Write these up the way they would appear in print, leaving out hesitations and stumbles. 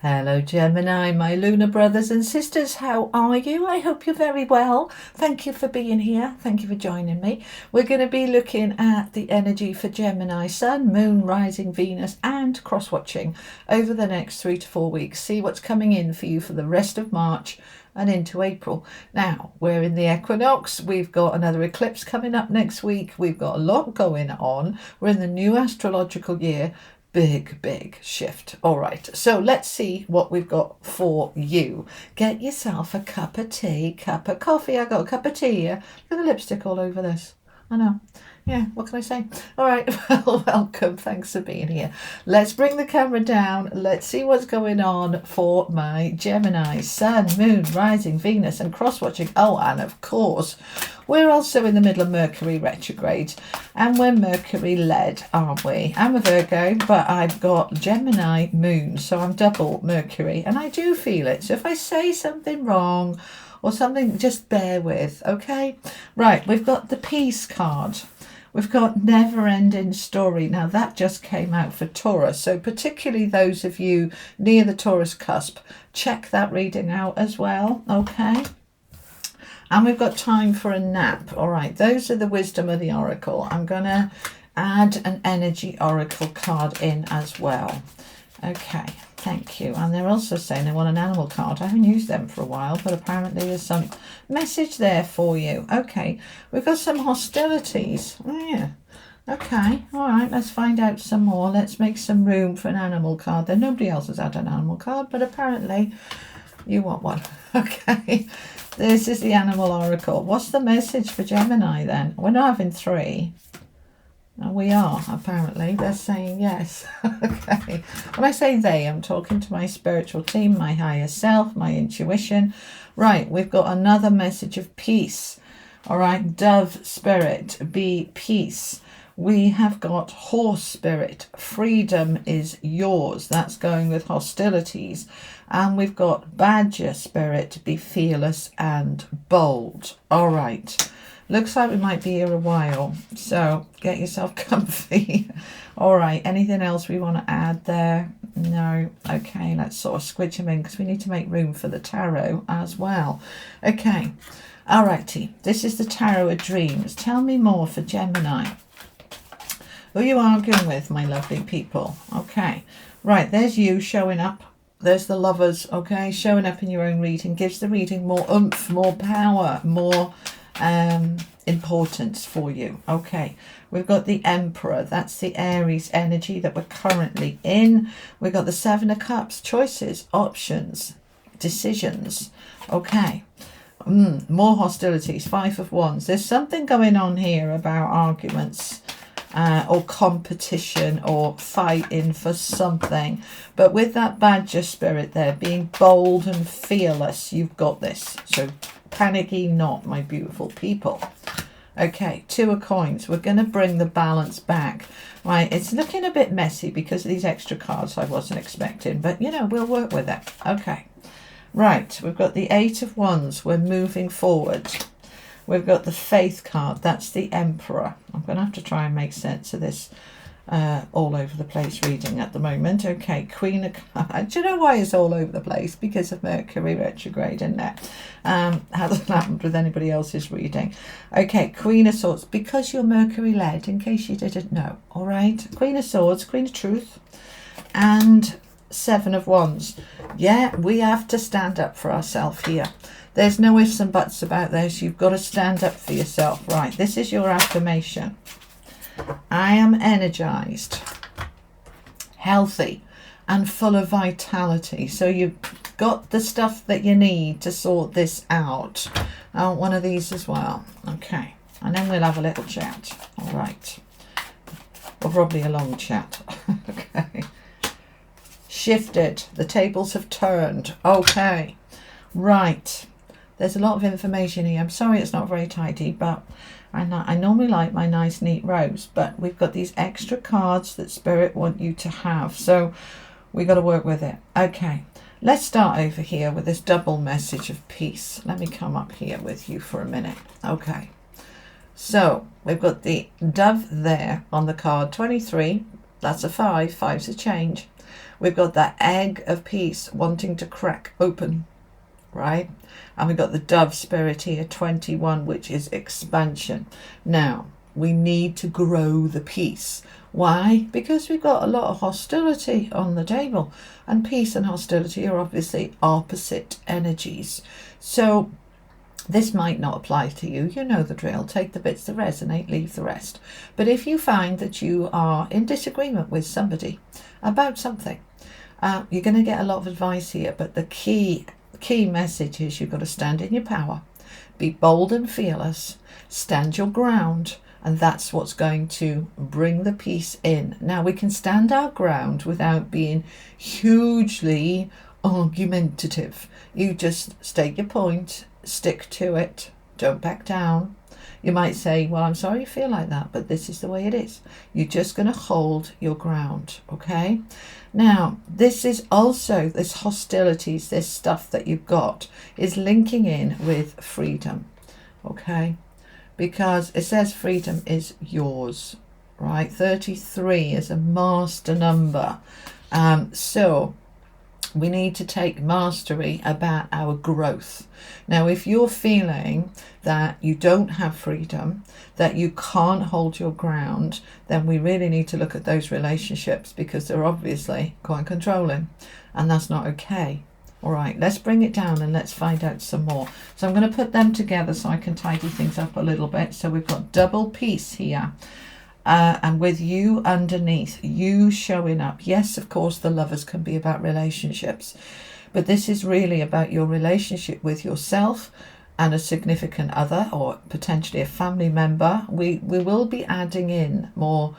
Hello Gemini, my lunar brothers and sisters, how are you? I hope you're very well. Thank you for being here. Thank you for joining me. We're going to be looking at the energy for Gemini, Sun, Moon, Rising, Venus and cross-watching over the next 3 to 4 weeks. See what's coming in for you for the rest of March and into April. Now, we're in the equinox. We've got another eclipse coming up next week. We've got a lot going on. We're in the new astrological year. Big shift. All right, so let's see what we've got for you. Get yourself a cup of tea, cup of coffee. I got a cup of tea here. Look at the lipstick all over this. I know. Yeah, what can I say? All right, well, welcome. Thanks for being here. Let's bring the camera down. Let's see what's going on for my Gemini, Sun, Moon, Rising, Venus, and cross-watching. Oh, and of course, we're also in the middle of Mercury retrograde, and we're Mercury-led, aren't we? I'm a Virgo, but I've got Gemini Moon, so I'm double Mercury, and I do feel it. So if I say something wrong or something, just bear with, okay? Right, we've got the Peace card. We've got Never Ending Story. Now that just came out for Taurus. So particularly those of you near the Taurus cusp, check that reading out as well. Okay. And we've got Time for a Nap. All right. Those are the wisdom of the oracle. I'm going to add an energy oracle card in as well. Okay. Thank you. And they're also saying they want an animal card. I haven't used them for a while, but apparently there's some message there for you. Okay, we've got some hostilities. Oh, yeah. Okay, all right, let's find out some more. Let's make some room for an animal card. Then nobody else has had an animal card, but apparently you want one. Okay, this is the animal oracle. What's the message for Gemini then? We're not having 3. We are, apparently. They're saying yes. Okay. When I say they, I'm talking to my spiritual team, my higher self, my intuition. Right, we've got another message of peace. All right, dove spirit, be peace. We have got horse spirit, freedom is yours. That's going with hostilities. And we've got badger spirit, be fearless and bold. All right. Looks like we might be here a while, so get yourself comfy. All right, anything else we want to add there? No. Okay, let's sort of squidge them in because we need to make room for the tarot as well. Okay, all righty. This is the Tarot of Dreams. Tell me more for Gemini. Who are you arguing with, my lovely people? Okay, right, there's you showing up. There's the Lovers, okay? Showing up in your own reading gives the reading more oomph, more power, more importance for you. Okay, we've got the Emperor. That's the Aries energy that we're currently in. We've got the 7 of Cups, choices, options, decisions. Okay, more hostilities, 5 of Wands. There's something going on here about arguments or competition or fighting for something, but with that badger spirit there, being bold and fearless, you've got this. So panicky not, my beautiful people. Okay, 2 of Coins. We're going to bring the balance back. Right, it's looking a bit messy because of these extra cards I wasn't expecting, but you know, we'll work with it. Okay, right, we've got the 8 of Wands. We're moving forward. We've got the Faith card. That's the Emperor. I'm going to have to try and make sense of this all over the place reading at the moment. Okay, Queen of Cards. Do you know why it's all over the place? Because of Mercury retrograde, isn't it? Hasn't happened with anybody else's reading. Okay, Queen of Swords. Because you're Mercury led, in case you didn't know. All right, Queen of Swords, Queen of Truth, and 7 of Wands. Yeah, we have to stand up for ourselves here. There's no ifs and buts about this. You've got to stand up for yourself. Right, this is your affirmation. I am energized, healthy, and full of vitality. So you've got the stuff that you need to sort this out. I want one of these as well. Okay, and then we'll have a little chat. All right, or probably a long chat. Okay. Shifted. The tables have turned. Okay, right. There's a lot of information here. I'm sorry it's not very tidy, but I normally like my nice neat rows, but we've got these extra cards that Spirit want you to have, so we got to work with it. Okay, let's start over here with this double message of peace. Let me come up here with you for a minute. Okay, so we've got the dove there on the card. 23, that's a 5. 5's a change. We've got that egg of peace wanting to crack open, right? And we've got the dove spirit here, 21, which is expansion. Now, we need to grow the peace. Why? Because we've got a lot of hostility on the table, and peace and hostility are obviously opposite energies. So this might not apply to you. You know the drill. Take the bits that resonate, leave the rest. But if you find that you are in disagreement with somebody about something, you're going to get a lot of advice here. But the key message is you've got to stand in your power, be bold and fearless, stand your ground, and that's what's going to bring the peace in. Now, we can stand our ground without being hugely argumentative. You just state your point, stick to it, don't back down. You might say, well, I'm sorry you feel like that, but this is the way it is. You're just going to hold your ground, okay? Now, this is also, this hostilities, this stuff that you've got is linking in with freedom, okay? Because it says freedom is yours, right? 33 is a master number. So we need to take mastery about our growth. Now, if you're feeling that you don't have freedom, that you can't hold your ground, then we really need to look at those relationships, because they're obviously quite controlling, and that's not okay. All right, let's bring it down and let's find out some more. So I'm going to put them together so I can tidy things up a little bit. So we've got double peace here. And with you underneath, you showing up. Yes, of course, the lovers can be about relationships, but this is really about your relationship with yourself and a significant other, or potentially a family member. We will be adding in more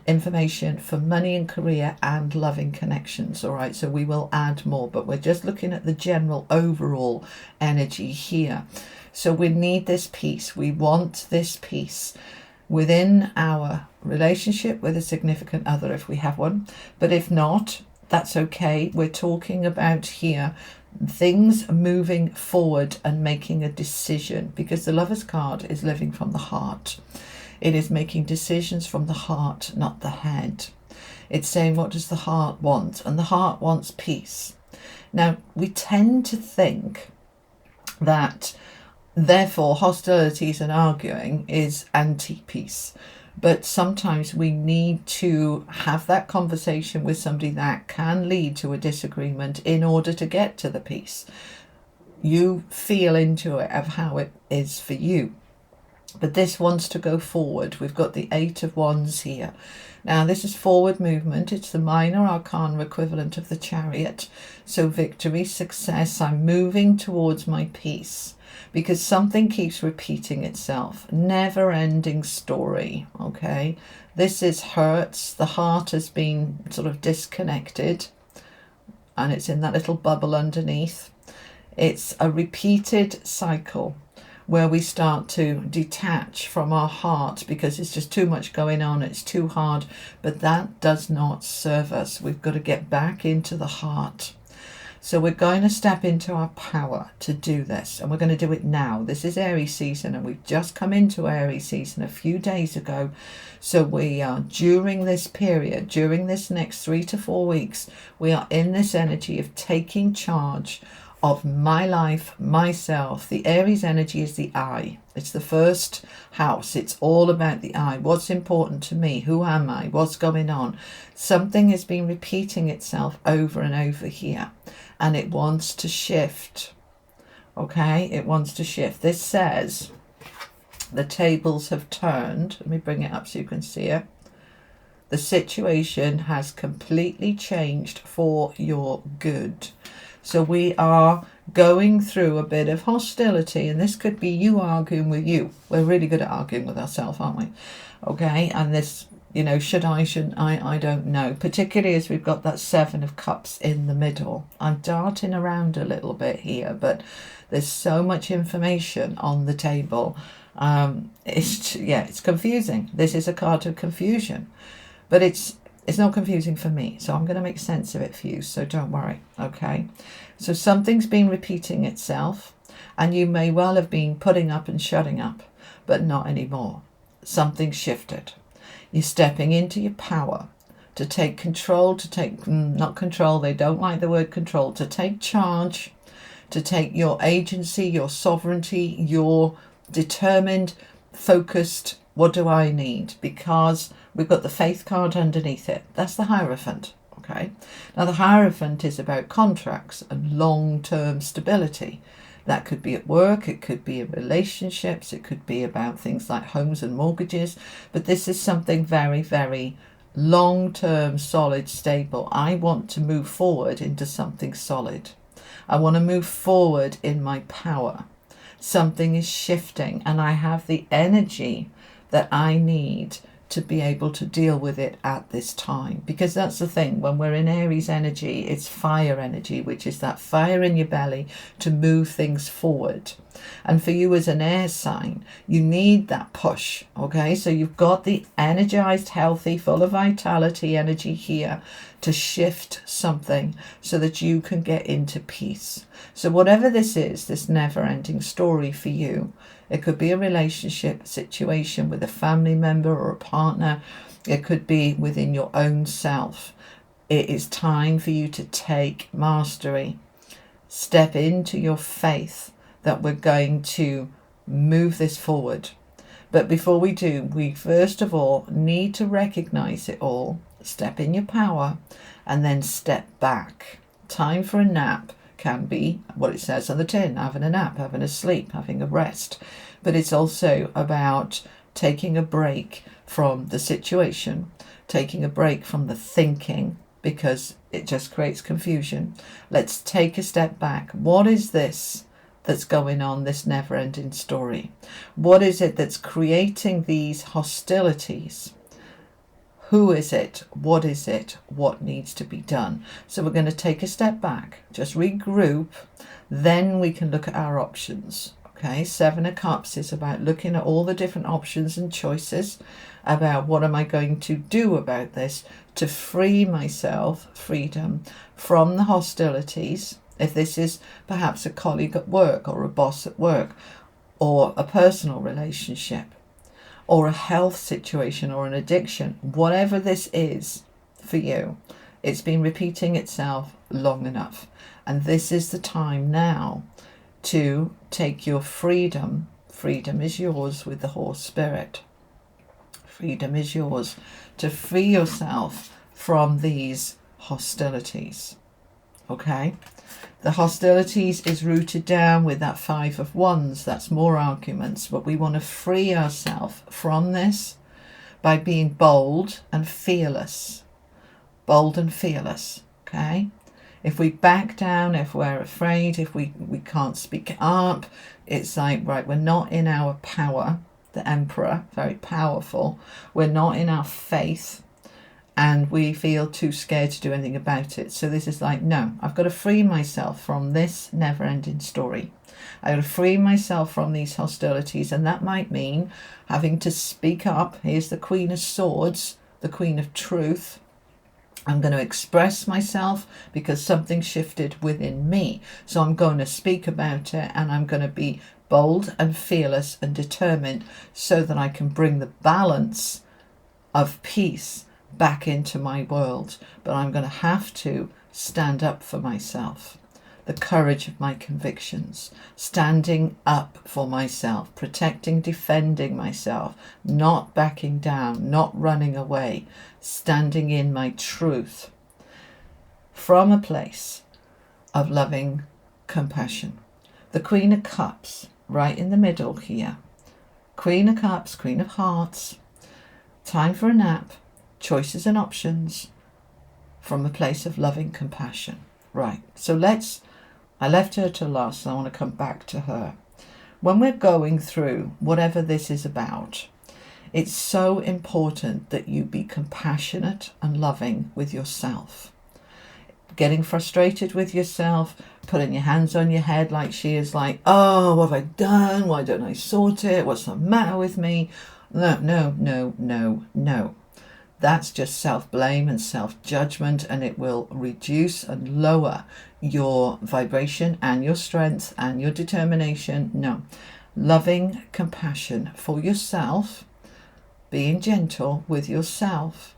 information for money and career and loving connections. All right, so we will add more, but we're just looking at the general overall energy here. So we need this peace. We want this peace within our relationship with a significant other, if we have one. But if not, that's okay. We're talking about here things moving forward and making a decision, because the Lover's card is living from the heart. It is making decisions from the heart, not the head. It's saying, what does the heart want? And the heart wants peace. Now, we tend to think that therefore hostilities and arguing is anti-peace. But sometimes we need to have that conversation with somebody that can lead to a disagreement in order to get to the peace. You feel into it of how it is for you. But this wants to go forward. We've got the 8 of Wands here. Now, this is forward movement. It's the minor arcana equivalent of the Chariot. So victory, success. I'm moving towards my peace, because something keeps repeating itself. Never-ending story, okay? This is hurts. The heart has been sort of disconnected, and it's in that little bubble underneath. It's a repeated cycle where we start to detach from our heart because it's just too much going on, it's too hard, but that does not serve us. We've got to get back into the heart. So we're going to step into our power to do this, and we're going to do it now. This is Aries season, and we've just come into Aries season a few days ago. So we are, during this period, during this next 3 to 4 weeks, we are in this energy of taking charge of my life, myself. The Aries energy is the I. It's the first house. It's all about the I. What's important to me? Who am I? What's going on? Something has been repeating itself over and over here, and it wants to shift. Okay, it wants to shift. This says the tables have turned. Let me bring it up so you can see it. The situation has completely changed for your good. So we are going through a bit of hostility, and this could be you arguing with you. We're really good at arguing with ourselves, aren't we? Okay, and this, you know, shouldn't I don't know. Particularly as we've got that 7 of Cups in the middle. I'm darting around a little bit here, but there's so much information on the table. It's confusing. This is a card of confusion, but it's not confusing for me, so I'm going to make sense of it for you, so don't worry, okay? So something's been repeating itself, and you may well have been putting up and shutting up, but not anymore. Something shifted. You're stepping into your power. to take control, not control, they don't like the word control, to take charge, to take your agency, your sovereignty, your determined, focused, what do I need? Because we've got the faith card underneath it. That's the Hierophant. Okay. Now the Hierophant is about contracts and long-term stability. That could be at work, it could be in relationships, it could be about things like homes and mortgages, but this is something very, very long-term, solid, stable. I want to move forward into something solid. I want to move forward in my power. Something is shifting and I have the energy that I need to be able to deal with it at this time. Because that's the thing, when we're in Aries energy, it's fire energy, which is that fire in your belly to move things forward. And for you as an air sign, you need that push. Okay, so you've got the energized, healthy, full of vitality energy here to shift something so that you can get into peace. So whatever this is, this never-ending story for you, it could be a relationship situation with a family member or a partner. It could be within your own self. It is time for you to take mastery. Step into your faith that we're going to move this forward. But before we do, we first of all need to recognize it all, step in your power, and then step back. Time for a nap can be what it says on the tin, having a nap, having a sleep, having a rest. But it's also about taking a break from the situation, taking a break from the thinking, because it just creates confusion. Let's take a step back. What is this that's going on, this never-ending story? What is it that's creating these hostilities? Who is it? What is it? What needs to be done? So we're going to take a step back, just regroup, then we can look at our options. Okay, Seven of Cups is about looking at all the different options and choices about what am I going to do about this to free myself, freedom, from the hostilities. If this is perhaps a colleague at work or a boss at work or a personal relationship or a health situation or an addiction, whatever this is for you, it's been repeating itself long enough. And this is the time now to take your freedom. Freedom is yours with the horse spirit. Freedom is yours to free yourself from these hostilities. Okay? The hostilities is rooted down with that Five of Wands. That's more arguments, but we want to free ourselves from this by being bold and fearless. Bold and fearless. Okay? If we back down, if we're afraid, if we can't speak up, it's like, right, we're not in our power. The Emperor, very powerful. We're not in our faith and we feel too scared to do anything about it. So this is like, no, I've got to free myself from this never-ending story. I've got to free myself from these hostilities, and that might mean having to speak up. Here's the Queen of Swords, the Queen of Truth. I'm going to express myself because something shifted within me. So I'm going to speak about it, and I'm going to be bold and fearless and determined so that I can bring the balance of peace back into my world. But I'm going to have to stand up for myself. The courage of my convictions, standing up for myself, protecting, defending myself, not backing down, not running away, standing in my truth from a place of loving compassion. The Queen of Cups, right in the middle here. Queen of Cups, Queen of Hearts, time for a nap, choices and options from a place of loving compassion. Right, so I left her to last, and I want to come back to her. When we're going through whatever this is about, it's so important that you be compassionate and loving with yourself. Getting frustrated with yourself, putting your hands on your head like she is, like, oh, what have I done? Why don't I sort it? What's the matter with me? No. That's just self-blame and self-judgment, and it will reduce and lower your vibration and your strength and your determination. No. Loving compassion for yourself, being gentle with yourself.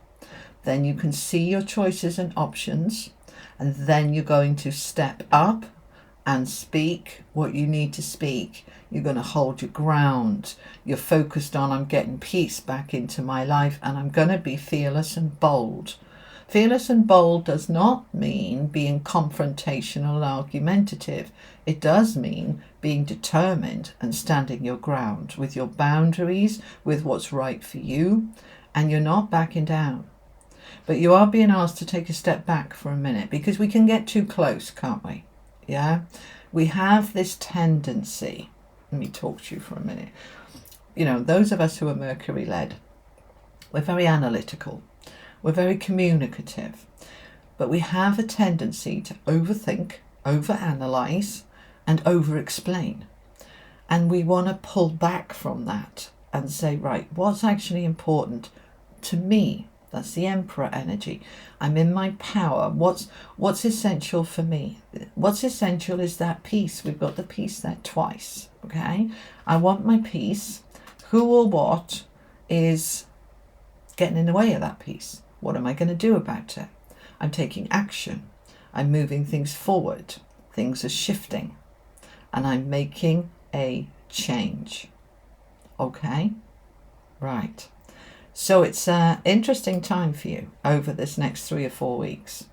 Then you can see your choices and options, and then you're going to step up and speak what you need to speak. You're going to hold your ground. You're focused on, I'm getting peace back into my life, and I'm going to be fearless and bold. Fearless and bold does not mean being confrontational and argumentative. It does mean being determined and standing your ground with your boundaries, with what's right for you, and you're not backing down. But you are being asked to take a step back for a minute, because we can get too close, can't we? Yeah? We have this tendency. Let me talk to you for a minute. You know, those of us who are Mercury-led, we're very analytical. We're very communicative, but we have a tendency to overthink, overanalyze, and over-explain. And we want to pull back from that and say, right, what's actually important to me? That's the Emperor energy. I'm in my power. What's essential for me? What's essential is that peace. We've got the peace there twice, okay? I want my peace. Who or what is getting in the way of that peace? What am I going to do about it? I'm taking action. I'm moving things forward. Things are shifting. And I'm making a change. Okay? Right. So it's an interesting time for you over this next 3 or 4 weeks.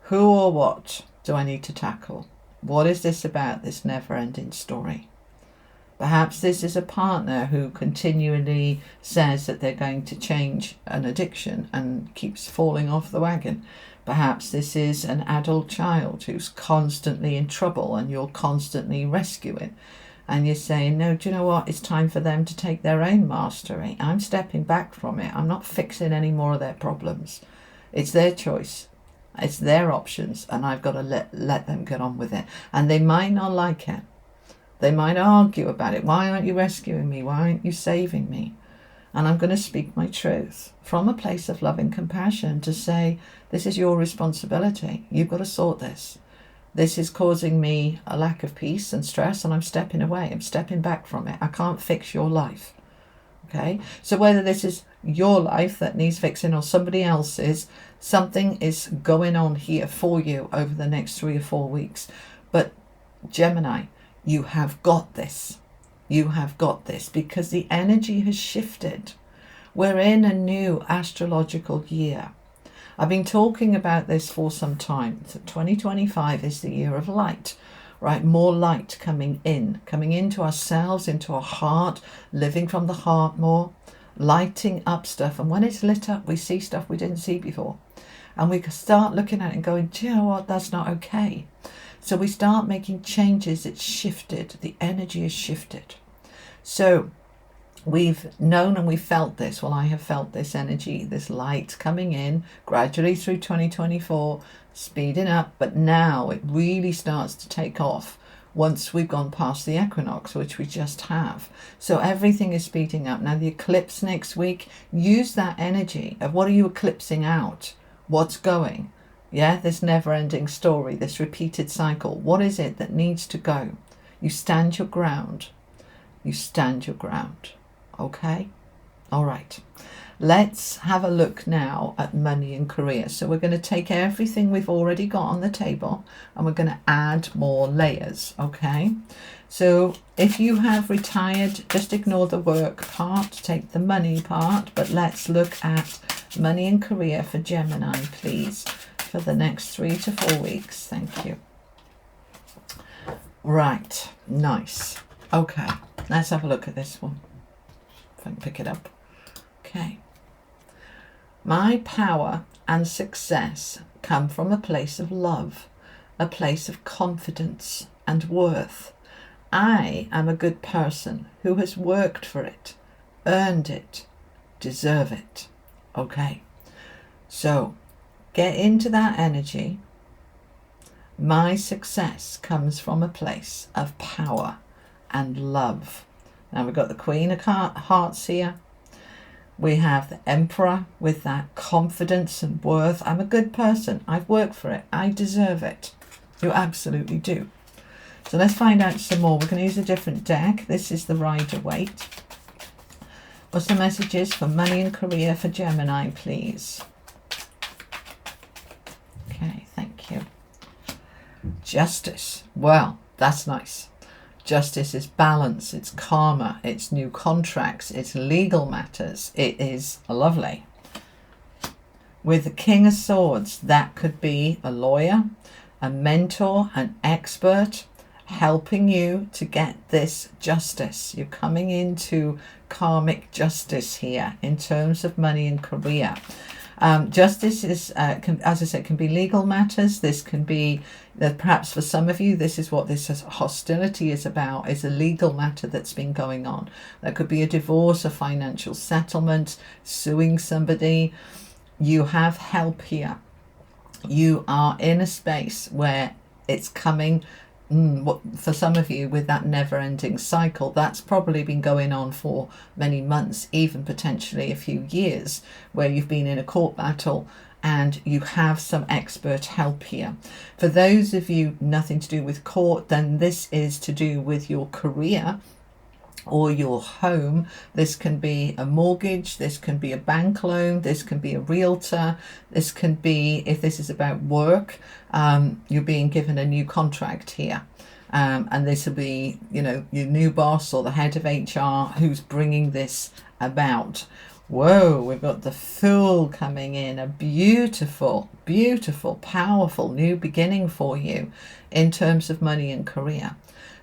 Who or what do I need to tackle? What is this about, this never-ending story? Perhaps this is a partner who continually says that they're going to change an addiction and keeps falling off the wagon. Perhaps this is an adult child who's constantly in trouble and you're constantly rescuing. And you're saying, no, do you know what? It's time for them to take their own mastery. I'm stepping back from it. I'm not fixing any more of their problems. It's their choice. It's their options. And I've got to let them get on with it. And they might not like it. They might argue about it. Why aren't you rescuing me? Why aren't you saving me? And I'm going to speak my truth from a place of love and compassion to say, this is your responsibility. You've got to sort this. This is causing me a lack of peace and stress, and I'm stepping away. I'm stepping back from it. I can't fix your life. Okay? So whether this is your life that needs fixing or somebody else's, something is going on here for you over the next 3 or 4 weeks. But Gemini, you have got this. You have got this because the energy has shifted. We're in a new astrological year. I've been talking about this for some time. So 2025 is the year of light, right? More light coming into ourselves, into our heart, living from the heart more, lighting up stuff. And when it's lit up, we see stuff we didn't see before. And we start looking at it and going, do you know what? That's not okay. So we start making changes. It's shifted. The energy has shifted. So we've known and we've felt this. Well, I have felt this energy, this light coming in gradually through 2024, speeding up. But now it really starts to take off once we've gone past the equinox, which we just have. So everything is speeding up. Now the eclipse next week, use that energy of what are you eclipsing out? What's going? Yeah, this never-ending story, this repeated cycle. What is it that needs to go? You stand your ground. You stand your ground. Okay? All right. Let's have a look now at money and career. So we're going to take everything we've already got on the table and we're going to add more layers. Okay? So if you have retired, just ignore the work part, take the money part, but let's look at money and career for Gemini, please, for the next 3 to 4 weeks. Thank you. Right. Nice. Okay. Let's have a look at this one. If I can pick it up. Okay. My power and success come from a place of love, a place of confidence and worth. I am a good person who has worked for it, earned it, deserve it. Okay. So get into that energy. My success comes from a place of power and love. Now we've got the Queen of Hearts here. We have the Emperor with that confidence and worth. I'm a good person. I've worked for it. I deserve it. You absolutely do. So let's find out some more. We're going to use a different deck. This is the Rider-Waite. What's the messages for money and career for Gemini, please? Justice. Well, that's nice. Justice is balance, it's karma, it's new contracts, it's legal matters. It is lovely. With the King of Swords, that could be a lawyer, a mentor, an expert, helping you to get this justice. You're coming into karmic justice here in terms of money and career. Justice is, as I said, can be legal matters. This can be, perhaps for some of you, this is what this hostility is about, is a legal matter that's been going on. That could be a divorce, a financial settlement, suing somebody. You have help here. You are in a space where it's coming, for some of you, with that never-ending cycle. That's probably been going on for many months, even potentially a few years, where you've been in a court battle and you have some expert help here. For those of you nothing to do with court, then this is to do with your career or your home. This can be a mortgage, this can be a bank loan, this can be a realtor, this can be, if this is about work, you're being given a new contract here. And this will be, your new boss or the head of HR who's bringing this about. Whoa, we've got the Fool coming in, a beautiful, beautiful, powerful new beginning for you in terms of money and career.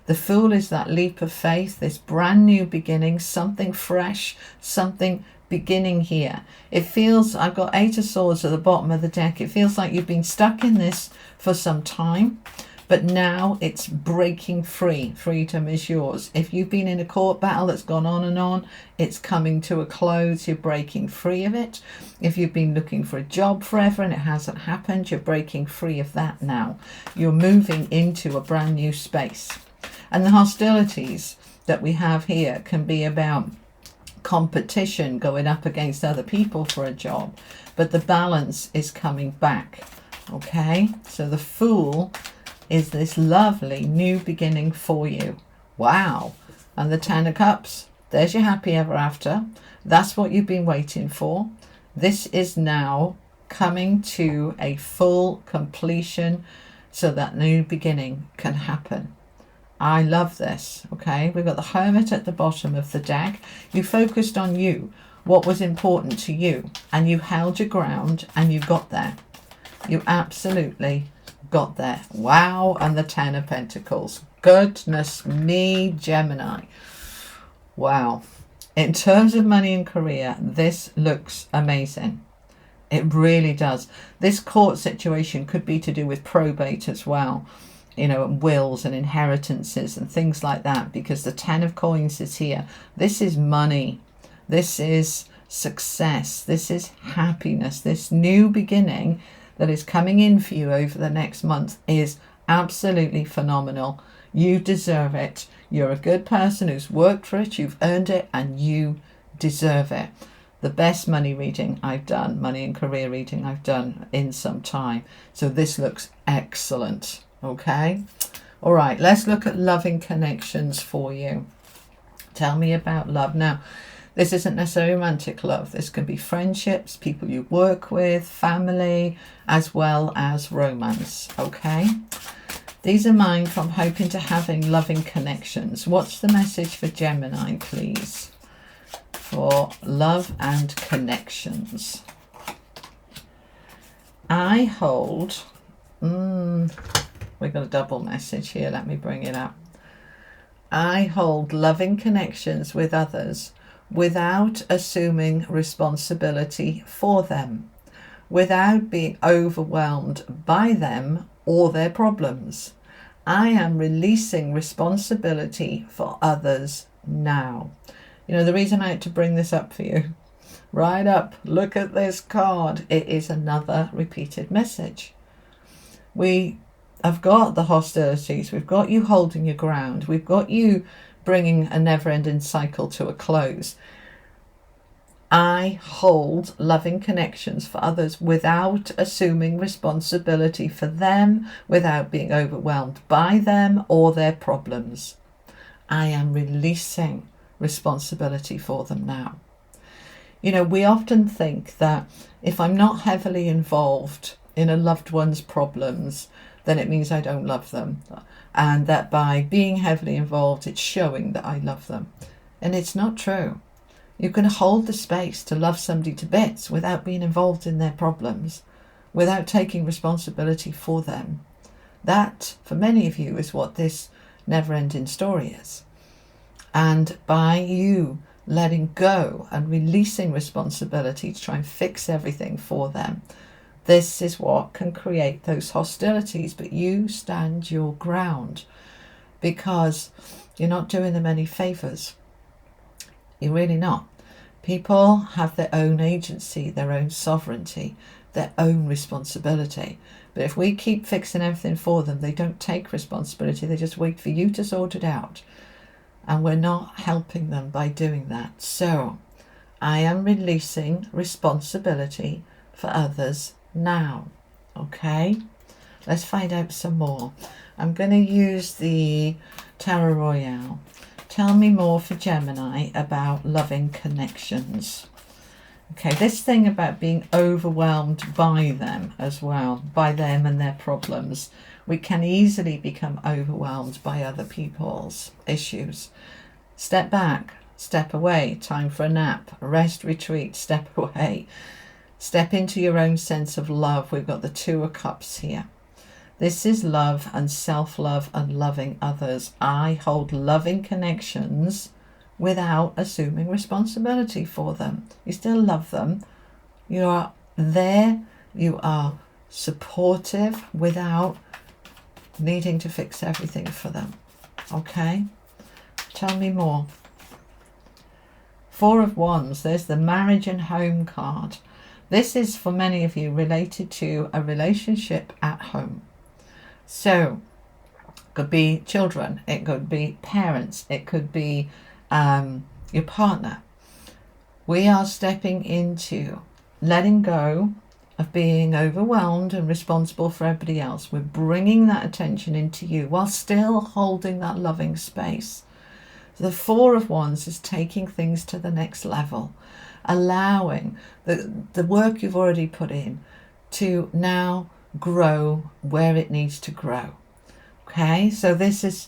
The Fool is that leap of faith, this brand new beginning, something fresh, something beginning here. It feels, I've got 8 of Swords at the bottom of the deck. It feels like you've been stuck in this for some time, but now it's breaking free. Freedom is yours. If you've been in a court battle that's gone on and on, it's coming to a close. You're breaking free of it. If you've been looking for a job forever and it hasn't happened, you're breaking free of that now. You're moving into a brand new space. And the hostilities that we have here can be about competition, going up against other people for a job, but the balance is coming back. Okay, so the Fool is this lovely new beginning for you. Wow. And the 10 of Cups, there's your happy ever after. That's what you've been waiting for. This is now coming to a full completion so that new beginning can happen. I love this. Okay, we've got the Hermit at the bottom of the deck. You focused on you, what was important to you, and you held your ground and you got there. You absolutely got there. Wow. And the 10 of Pentacles. Goodness me, Gemini. Wow. In terms of money and career, this looks amazing. It really does. This court situation could be to do with probate as well. Wills and inheritances and things like that, because the 10 of Coins is here. This is money. This is success. This is happiness. This new beginning that is coming in for you over the next month is absolutely phenomenal. You deserve it. You're a good person who's worked for it. You've earned it and you deserve it. The best money reading I've done, money and career reading I've done in some time. So this looks excellent. Okay. All right. Let's look at loving connections for you. Tell me about love. Now, this isn't necessarily romantic love. This can be friendships, people you work with, family, as well as romance. Okay. These are mine from hoping to having loving connections. What's the message for Gemini, please? For love and connections. I hold... We've got a double message here. Let me bring it up. I hold loving connections with others without assuming responsibility for them, without being overwhelmed by them or their problems. I am releasing responsibility for others now. The reason I had to bring this up for you, right up, look at this card. It is another repeated message. We have got the hostilities. We've got you holding your ground. We've got you bringing a never-ending cycle to a close. I hold loving connections for others without assuming responsibility for them, without being overwhelmed by them or their problems. I am releasing responsibility for them now. We often think that if I'm not heavily involved in a loved one's problems, then it means I don't love them. And that by being heavily involved, it's showing that I love them. And it's not true. You can hold the space to love somebody to bits without being involved in their problems, without taking responsibility for them. That, for many of you, is what this never-ending story is. And by you letting go and releasing responsibility to try and fix everything for them, this is what can create those hostilities. But you stand your ground, because you're not doing them any favours. You're really not. People have their own agency, their own sovereignty, their own responsibility. But if we keep fixing everything for them, they don't take responsibility. They just wait for you to sort it out. And we're not helping them by doing that. So I am releasing responsibility for others now. Okay, let's find out some more. I'm going to use the Tarot Royale. Tell me more for Gemini about loving connections. Okay, this thing about being overwhelmed by them as well, by them and their problems. We can easily become overwhelmed by other people's issues. Step back, step away, time for a nap, rest, retreat, step away. Step into your own sense of love. We've got the Two of Cups here. This is love and self-love and loving others. I hold loving connections without assuming responsibility for them. You still love them. You are there. You are supportive without needing to fix everything for them. Okay? Tell me more. Four of Wands. There's the marriage and home card. This is, for many of you, related to a relationship at home. So, it could be children, it could be parents, it could be your partner. We are stepping into letting go of being overwhelmed and responsible for everybody else. We're bringing that attention into you while still holding that loving space. So the Four of Wands is taking things to the next level, allowing the work you've already put in to now grow where it needs to grow. Okay, so this is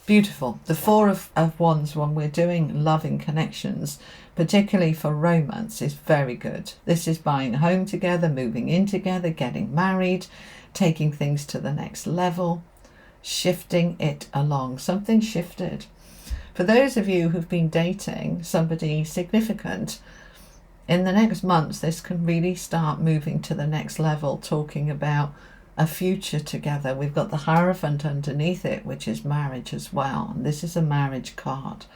beautiful. The Four of Wands, when we're doing loving connections, particularly for romance, is very good. This is buying a home together, moving in together, getting married, taking things to the next level, shifting it along. Something shifted. For those of you who've been dating somebody significant, in the next months, this can really start moving to the next level, talking about a future together. We've got the Hierophant underneath it, which is marriage as well. And this is a marriage card.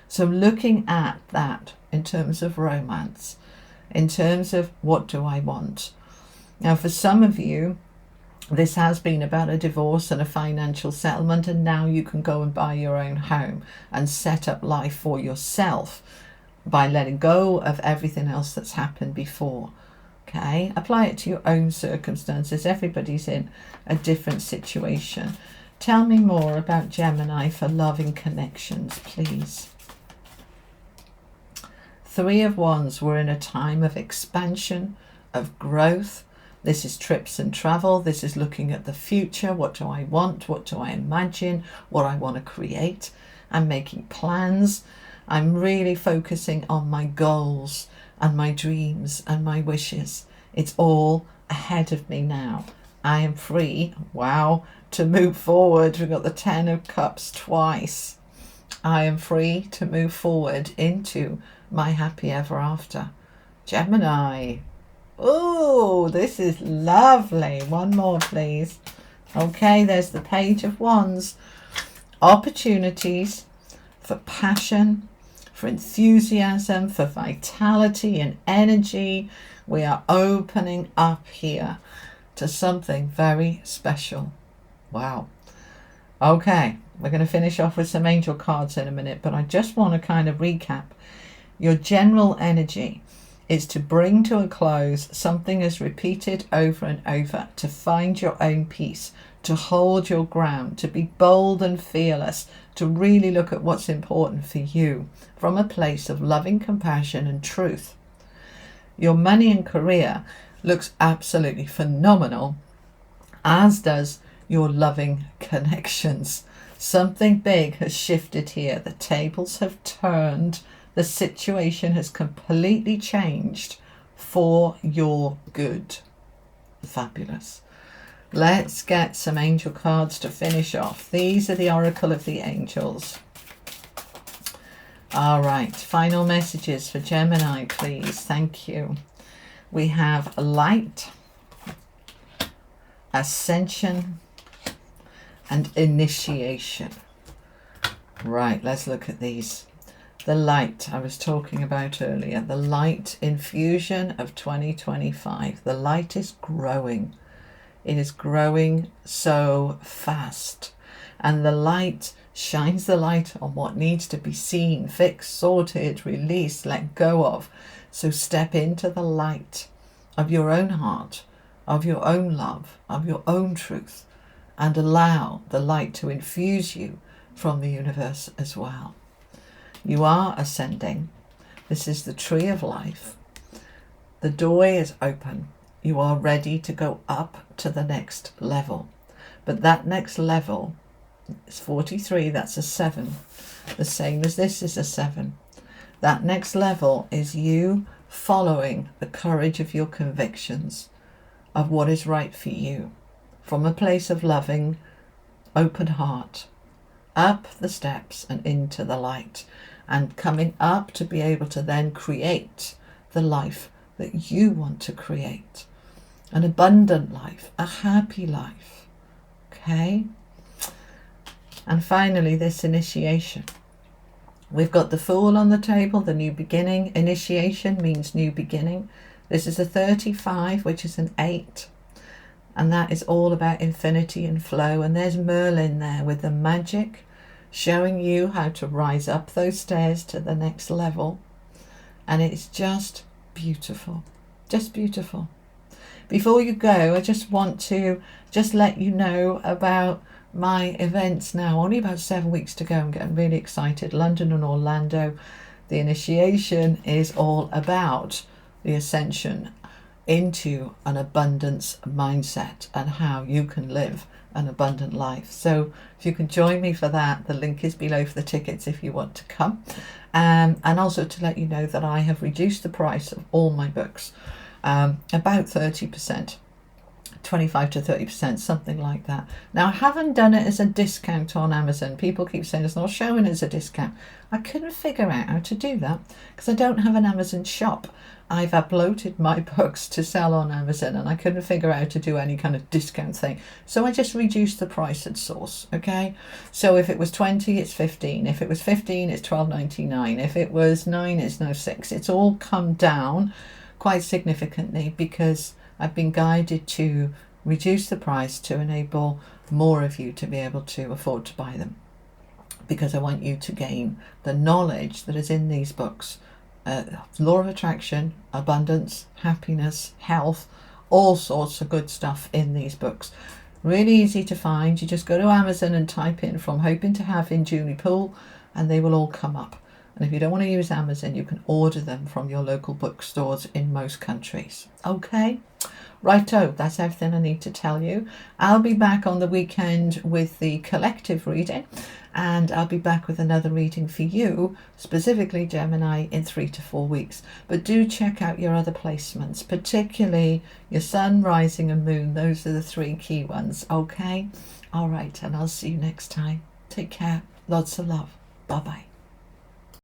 So looking at that in terms of romance, in terms of what do I want? Now, for some of you, this has been about a divorce and a financial settlement, and now you can go and buy your own home and set up life for yourself by letting go of everything else that's happened before. Okay, apply it to your own circumstances. Everybody's in a different situation. Tell me more about Gemini for loving connections, please. Three of Wands. We're in a time of expansion, of growth. This is trips and travel. This is looking at the future. What do I want? What do I imagine? What I want to create. I'm making plans. I'm really focusing on my goals and my dreams and my wishes. It's all ahead of me now. I am free, wow, to move forward. We've got the Ten of Cups twice. I am free to move forward into my happy ever after. Gemini. Oh, this is lovely. One more, please. Okay, there's the Page of Wands. Opportunities for passion, for enthusiasm, for vitality and energy. We are opening up here to something very special. Wow. Okay, we're going to finish off with some angel cards in a minute, but I just want to kind of recap. Your general energy is to bring to a close something as repeated over and over, to find your own peace, to hold your ground, to be bold and fearless, to really look at what's important for you from a place of loving compassion and truth. Your money and career looks absolutely phenomenal, as does your loving connections. Something big has shifted here. The tables have turned. The situation has completely changed for your good. Fabulous. Let's get some angel cards to finish off. These are the Oracle of the Angels. All right, final messages for Gemini, please. Thank you. We have light, ascension, and initiation. Right, let's look at these. The light I was talking about earlier, the light infusion of 2025. The light is growing. It is growing so fast. And the light shines the light on what needs to be seen, fixed, sorted, released, let go of. So step into the light of your own heart, of your own love, of your own truth, and allow the light to infuse you from the universe as well. You are ascending. This is the tree of life. The doorway is open. You are ready to go up to the next level. But that next level is 43, that's a 7. The same as this is a 7. That next level is you following the courage of your convictions of what is right for you, from a place of loving, open heart, up the steps and into the light, and coming up to be able to then create the life that you want to create. An abundant life, a happy life. Okay? And finally, this initiation. We've got the Fool on the table, the new beginning. Initiation means new beginning. This is a 35, which is an 8. And that is all about infinity and flow. And there's Merlin there with the magic, showing you how to rise up those stairs to the next level. And it's just beautiful. Just beautiful. Before you go, I just want to just let you know about my events now. Only about 7 weeks to go. I'm getting really excited. London and Orlando. The initiation is all about the ascension into an abundance mindset and how you can live an abundant life. So if you can join me for that, the link is below for the tickets if you want to come. And also to let you know that I have reduced the price of all my books, about 30%. 25 to 30%, something like that. Now, I haven't done it as a discount on Amazon. People keep saying it's not showing as a discount. I couldn't figure out how to do that because I don't have an Amazon shop. I've uploaded my books to sell on Amazon and I couldn't figure out how to do any kind of discount thing. So I just reduced the price at source, okay? So if it was 20, it's 15. If it was 15, it's $12.99. If it was 9, it's now 6. It's all come down quite significantly because I've been guided to reduce the price to enable more of you to be able to afford to buy them, because I want you to gain the knowledge that is in these books. Law of attraction, abundance, happiness, health, all sorts of good stuff in these books. Really easy to find. You just go to Amazon and type in "From Hoping to Having Julie Poole" and they will all come up. And if you don't want to use Amazon, you can order them from your local bookstores in most countries. Okay? Righto, that's everything I need to tell you. I'll be back on the weekend with the collective reading, and I'll be back with another reading for you, specifically Gemini, in 3 to 4 weeks. But do check out your other placements, particularly your sun, rising and moon. Those are the 3 key ones. Okay? All right, and I'll see you next time. Take care. Lots of love. Bye-bye.